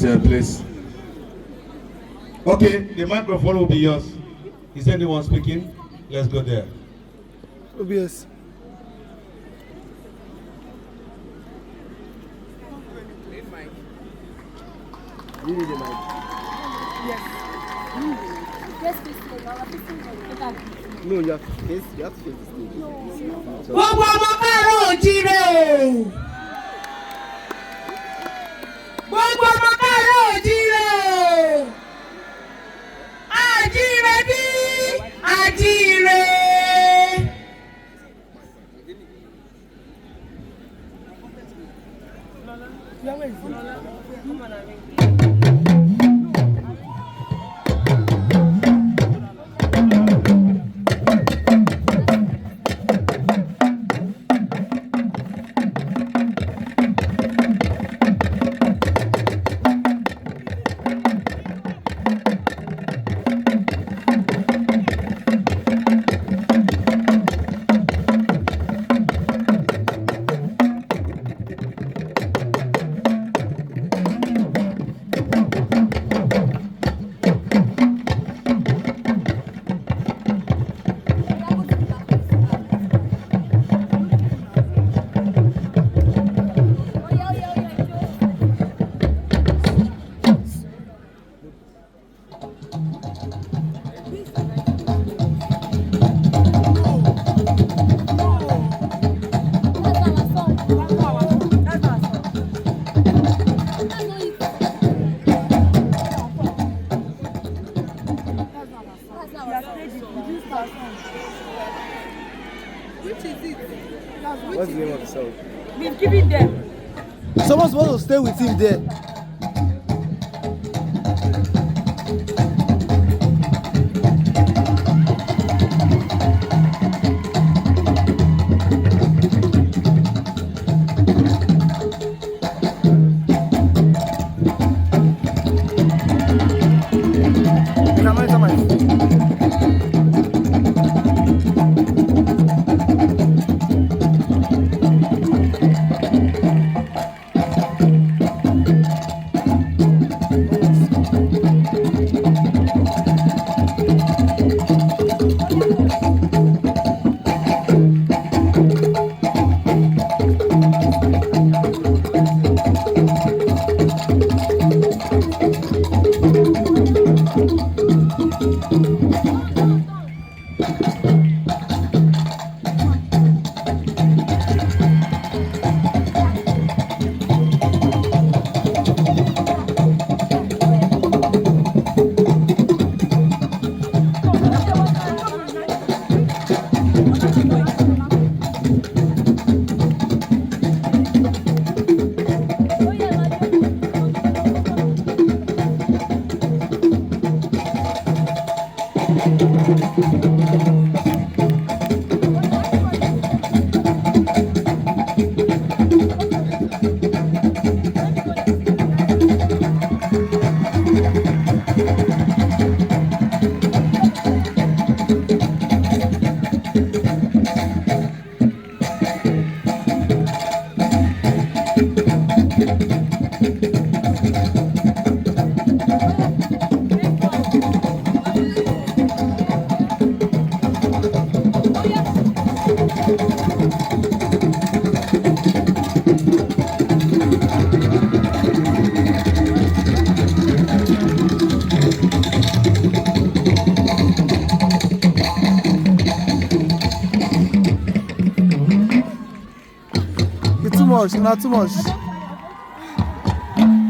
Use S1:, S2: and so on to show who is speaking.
S1: attire, please. Okay, the microphone will be yours. Is anyone speaking? Let's go there.
S2: OBS. You need a mic.
S3: Yes. Yes, please.
S2: No, you have to face the stage.
S4: Gbogbo ọmọ káàárọ̀ oòjíire o. Gbogbo ọmọ káàárọ̀ oòjíire o. Àjíire bí àjíire.
S2: What's the name of the song?
S3: We've given them.
S2: Someone's supposed to stay with him there. Not too much.